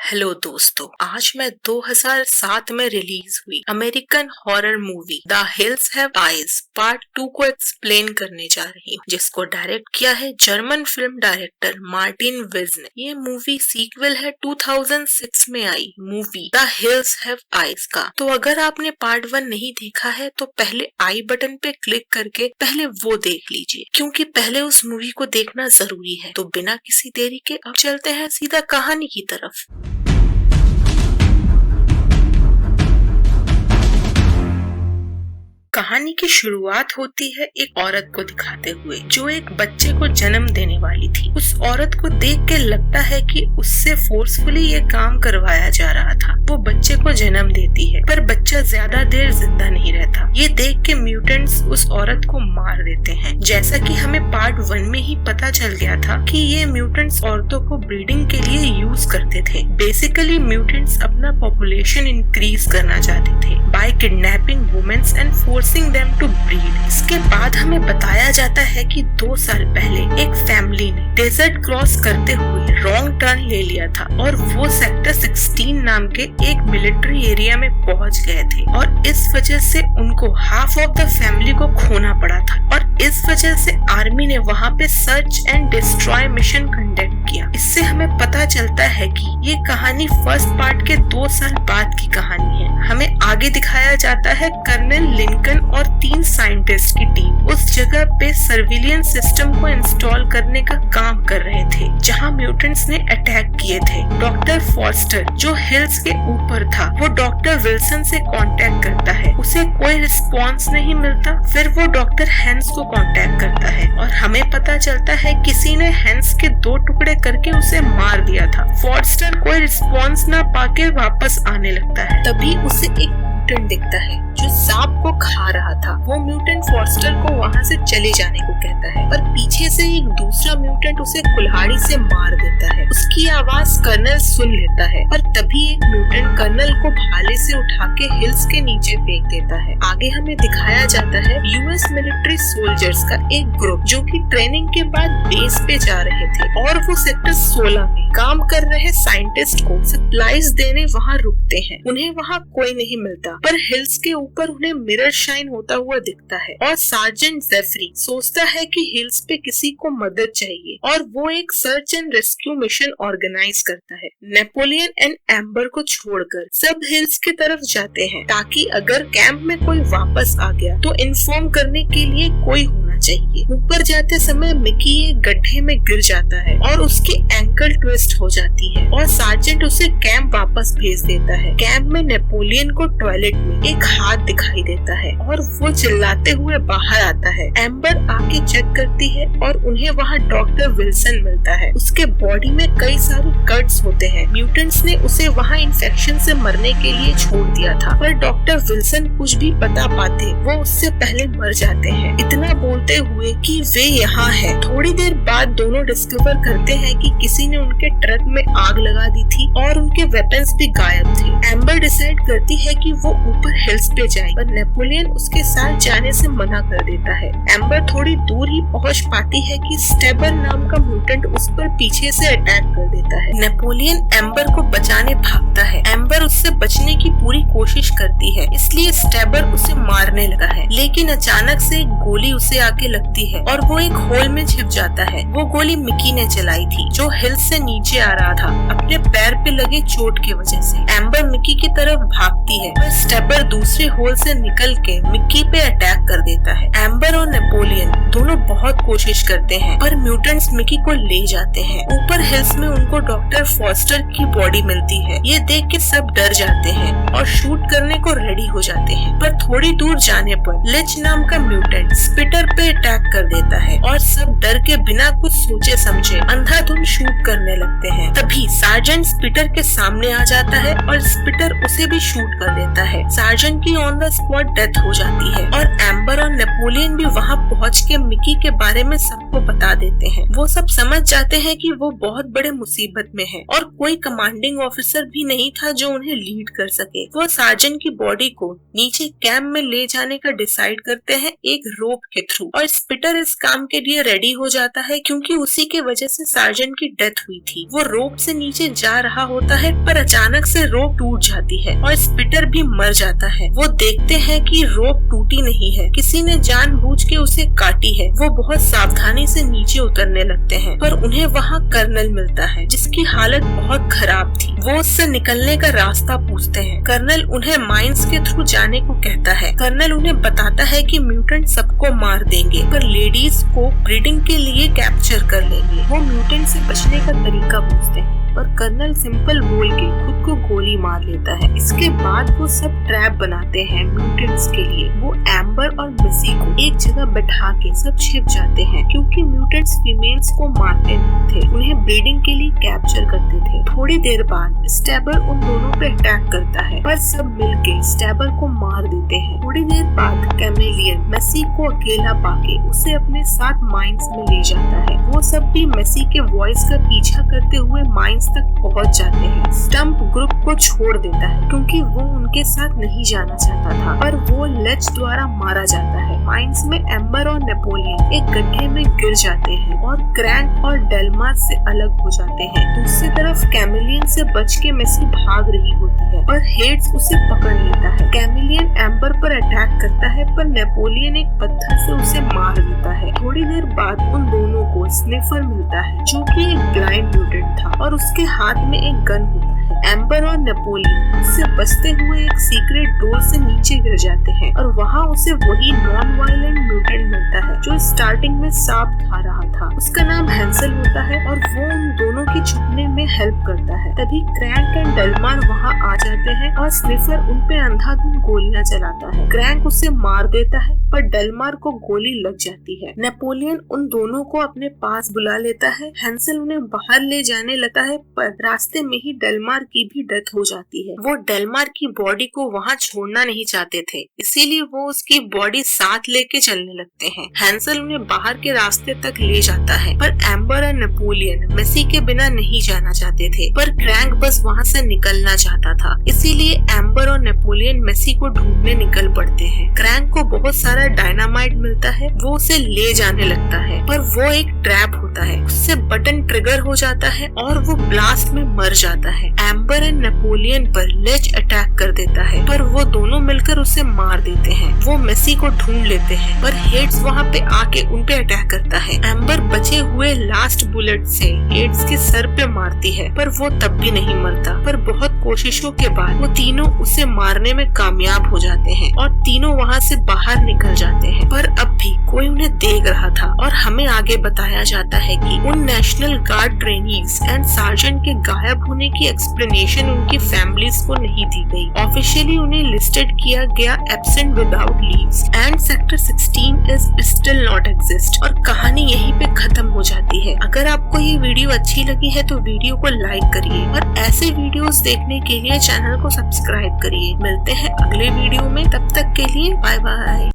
Hello दोस्तों, आज मैं 2007 में रिलीज हुई American horror movie the hills have eyes part 2 को एक्सप्लेन करने जा रही हूँ, जिसको डायरेक्ट किया है German film director Martin Weisz ने। ये मूवी सीक्वल है 2006 में आई movie the hills have eyes का। तो अगर आपने पार्ट 1 नहीं देखा है तो पहले आई बटन पे क्लिक करके पहले वो देख लीजिए, क्योंकि पहले उस मूवी को देखना जरूरी है। तो बिना किसी देरी के अब चलते हैं सीधा कहानी की तरफ। कहानी की शुरुआत होती है एक औरत को दिखाते हुए जो एक बच्चे को जन्म देने वाली थी। उस औरत को देख के लगता है कि उससे फोर्सफुली ये काम करवाया जा रहा था। वो बच्चे को जन्म देती है पर बच्चा ज्यादा देर जिंदा नहीं रहता। ये देख के म्यूटेंट्स उस औरत को मार देते हैं। जैसा कि हमें पार्ट 1 में ही पता चल गया था कि ये म्यूटेंट्स औरतों को ब्रीडिंग के लिए यूज करते थे। बेसिकली म्यूटेंट्स अपना पॉपुलेशन इंक्रीज करना चाहते थे by kidnapping womens and forcing them to breed. इसके बाद हमें बताया जाता है कि 2 साल पहले एक फैमिली ने डेजर्ट क्रॉस करते हुए रॉन्ग टर्न ले लिया था और वो सेक्टर 16 नाम के एक मिलिट्री एरिया में पहुंच गए थे और इस वजह से उनको हाफ ऑफ द फैमिली को खोना पड़ा था और इस वजह से आर्मी ने वहाँ पे search and destroy mission conduct किया। इससे हमें पता चलता है कि ये कहानी फर्स्ट पार्ट के 2 साल बाद की कहानी है। हमें आगे दिखाया जाता है कर्नल लिंकन और 3 साइंटिस्ट की टीम उस जगह पे सर्विलियंस सिस्टम को इंस्टॉल करने का काम कर रहे थे जहां म्यूटेंट्स ने अटैक किए थे। डॉक्टर फॉस्टर जो हिल्स के ऊपर था वो डॉक्टर विल्सन से कांटेक्ट करता है, उसे कोई रिस्पांस नहीं मिलता। फिर वो डॉक्टर हैंस को कांटेक्ट करता है और हमें पता चलता है किसी ने हैंस के 2 टुकड़े करके उसे मार दिया था। फॉस्टर कोई रिस्पांस ना पाके वापस आने लगता है। तभी उसे एक म्यूटेंट दिखता है जो सांप को खा रहा था। वो म्यूटेंट फॉस्टर को वहाँ से चले जाने को कहता है पर पीछे से एक दूसरा म्यूटेंट उसे कुल्हाड़ी से मार देता है। उसकी आवाज कर्नल सुन लेता है और तभी एक म्यूटेंट कर्नल को भाले से उठा के हिल्स के नीचे फेंक देता है। आगे हमें दिखाया जाता है यूएस मिलिट्री सोल्जर्स का एक ग्रुप जो कि ट्रेनिंग के बाद बेस पे जा रहे थे और वो सेक्टर 16 में काम कर रहे साइंटिस्ट को सप्लाईज देने वहाँ रुकते हैं। उन्हें वहाँ कोई नहीं मिलता पर हिल्स के ऊपर उन्हें मिरर शाइन होता हुआ दिखता है और सार्जेंट जेफरी सोचता है कि हिल्स पे किसी को मदद चाहिए और वो एक search and rescue mission organise करता है। नेपोलियन एंड एम्बर को छोड़कर सब हिल्स की तरफ जाते हैं ताकि अगर कैंप में कोई वापस आ गया तो इन्फॉर्म करने के लिए कोई होना चाहिए। ऊपर जाते समय मिकी एक गड्ढे में गिर जाता है और उसकी एंकल ट्विस्ट हो जाती है और सार्जेंट उसे कैंप वापस भेज देता है। कैंप में नेपोलियन को टॉयलेट में एक हाथ दिखाई देता है और वो चिल्लाते हुए बाहर आता है। एम्बर आके चेक करती है और उन्हें वहाँ डॉक्टर विल्सन मिलता है। उसके बॉडी में कई सारे कट्स होते हैं। म्यूटेंट्स ने उसे वहाँ इन्फेक्शन से मरने के लिए छोड़ दिया था पर डॉक्टर विल्सन कुछ भी बता पाते वो उससे पहले मर जाते हैं, इतना बोलते हुए कि वे यहाँ है। थोड़ी देर बाद दोनों डिस्कवर करते हैं कि किसी ने उनके ट्रक में आग लगा दी थी और उनके वेपन्स भी गायब थे। एम्बर डिसाइड करती है कि वो ऊपर हिल्स पे जाए पर नेपोलियन उसके साथ जाने से मना कर देता है। एम्बर थोड़ी दूर ही पहुंच पाती है कि स्टेबर नाम का म्यूटेंट उस पर पीछे से अटैक कर देता है। नेपोलियन एम्बर को बचाने भागता है। एम्बर उससे बचने की पूरी कोशिश करती है इसलिए स्टेबर उसे मारने लगा है, लेकिन अचानक से एक गोली उसे आके लगती है और वो एक होल में छिप जाता है। वो गोली मिकी ने चलाई थी जो हिल्स से नीचे आ रहा था अपने पैर पे लगे चोट की वजह से। एम्बर मिकी की तरफ भागती है पर स्टेबर दूसरे होल से निकल के मिकी पे अटैक कर देता है। एम्बर और नेपोलियन दोनों बहुत कोशिश करते हैं पर म्यूटेंट्स मिकी को ले जाते हैं। ऊपर हिल्स में उनको डॉक्टर फॉस्टर की बॉडी मिलती है। ये देख के सब डर जाते हैं और शूट करने को रेडी हो जाते हैं पर थोड़ी दूर जाने पर लिच नाम का म्यूटेंट स्पिटर पे अटैक कर देता है और सब डर के बिना कुछ सोचे समझे अंधाधुंध शूट करने लगते हैं। तभी सार्जेंट स्पिटर के सामने आ जाता है और स्पिटर उसे भी शूट कर देता है। सार्जेंट की ऑन द स्पॉट डेथ हो जाती है और एम्बर और नेपोलियन भी वहाँ पहुँच के मिकी के बारे में सबको बता देते हैं। वो सब समझ जाते हैं कि वो बहुत बड़े मुसीबत में है और कोई कमांडिंग ऑफिसर भी नहीं था जो उन्हें लीड कर सके। वो सार्जेंट की बॉडी को नीचे कैंप में ले जाने का डिसाइड करते हैं एक रोप के थ्रू, और स्पिटर इस काम के लिए रेडी हो जाता है क्योंकि उसी के वजह से सार्जेंट की डेथ हुई थी। वो रोप से नीचे जा रहा होता है पर अचानक से रोप टूट जाती है और स्पिटर भी मर जाता है। वो देखते हैं कि रोप टूटी नहीं है, किसी ने जानबूझ के उसे काटी है। वो बहुत सावधानी से नीचे उतरने लगते हैं पर उन्हें वहाँ कर्नल मिलता है जिसकी हालत बहुत खराब थी। वो उससे निकलने का रास्ता पूछते हैं। कर्नल उन्हें माइंस के थ्रू जाने को कहता है। कर्नल उन्हें बताता है कि म्यूटेंट सबको मार देंगे पर लेडीज को ब्रीडिंग के लिए कैप्चर कर लेंगे। वो म्यूटेंट से बचने का तरीका पूछते हैं पर कर्नल सिंपल बोल के खुद को गोली मार लेता है। इसके बाद वो सब ट्रैप बनाते हैं म्यूटेंट्स के लिए। वो एम्बर और मेसी को एक जगह बैठा के सब छिप जाते हैं क्योंकि म्यूटेंट्स फीमेल्स को मारते नहीं थे, उन्हें ब्रीडिंग के लिए कैप्चर करते थे। थोड़ी देर बाद स्टैबर उन दोनों पे अटैक करता है पर सब मिलके स्टैबर को मार देते हैं। थोड़ी देर बाद कैमेलियन मेसी को अकेला पाके उसे अपने साथ माइंस में ले जाता है। वो सब भी मेसी के वॉइस का पीछा करते हुए माइंस तक पहुंच जाते हैं। स्टंप ग्रुप को छोड़ देता है क्योंकि वो उनके साथ नहीं जाना चाहता था पर वो लेच द्वारा मारा जाता है। माइंस में एम्बर और नेपोलियन एक गड्ढे में गिर जाते हैं और क्रैंक और डेल्मार से अलग हो जाते हैं। दूसरी तरफ कैमेलियन से बच के मेसी भाग रही होती है पर हेड्स उसे पकड़ लेता है। कैमेलियन एम्बर पर अटैक करता है पर नेपोलियन एक पत्थर से उसे मार देता है। थोड़ी देर बाद उन दोनों को स्निफर मिलता है जो कि एक ब्लाइंड म्यूटेंट था और उसके हाथ में एक गन होता है। एम्बर और नेपोलियन उससे बचते हुए एक सीक्रेट डोर से नीचे गिर जाते हैं और वहाँ उसे वही नॉन वायलेंट म्यूटेंट मिलता है जो स्टार्टिंग में सांप खा रहा था। उसका नाम हैंसल होता है और वो उन दोनों के छुपने में हेल्प करता है। तभी क्रैंक एंड डेल्मार वहाँ आ जाते हैं और स्निफर उन पे अंधाधुंध गोलियां चलाता है। क्रैंक उसे मार देता है पर डेल्मार को गोली लग जाती है। नेपोलियन उन दोनों को अपने पास बुला लेता है। हैंसल उन्हें बाहर ले जाने लगता है पर रास्ते में ही डेल्मार की भी डेथ हो जाती है। वो डेल्मार की बॉडी को वहाँ छोड़ना नहीं चाहते थे, इसीलिए वो उसकी बॉडी साथ लेके चलने लगते हैं। हैंसल उन्हें बाहर के रास्ते तक ले जाता है पर एम्बर और नेपोलियन मेसी के बिना नहीं जाना चाहते थे पर क्रैंक बस वहाँ से निकलना चाहता था, इसीलिए एम्बर और नेपोलियन मेसी को ढूंढने निकल पड़ते हैं। क्रैंक को बहुत सारा डायनामाइट मिलता है, वो उसे ले जाने लगता है पर वो एक ट्रैप होता है। उससे बटन ट्रिगर हो जाता है और वो ब्लास्ट में मर जाता है। एम्बर एंड नेपोलियन पर लेच अटैक कर देता है पर वो दोनों मिलकर उसे मार देते हैं। वो मेसी को ढूंढ लेते हैं पर हेड्स वहाँ पे आके उन पे अटैक करता है। एम्बर बचे हुए लास्ट बुलेट से हेड्स के सर पे मारती है पर वो तब भी नहीं मरता, पर बहुत कोशिशों के बाद वो तीनों उसे मारने में कामयाब हो जाते हैं और तीनों वहाँ से बाहर निकल जाते हैं। पर अब भी कोई उन्हें देख रहा था और हमें आगे बताया जाता है कि उन national guard trainees and sergeant के गायब होने की एक्सप्लेनेशन उनकी फैमिलीज को नहीं दी गई। ऑफिशियली उन्हें लिस्टेड किया गया absent without leaves and sector 16 is still not exist और कहानी यहीं पे खत्म हो जाती है। अगर आपको ये वीडियो अच्छी लगी है तो वीडियो को लाइक करिए और ऐसे वीडियोस देखने के लिए चैनल को सब्सक्राइब करिए। मिलते हैं अगले वीडियो में, तब तक के लिए बाय बाय।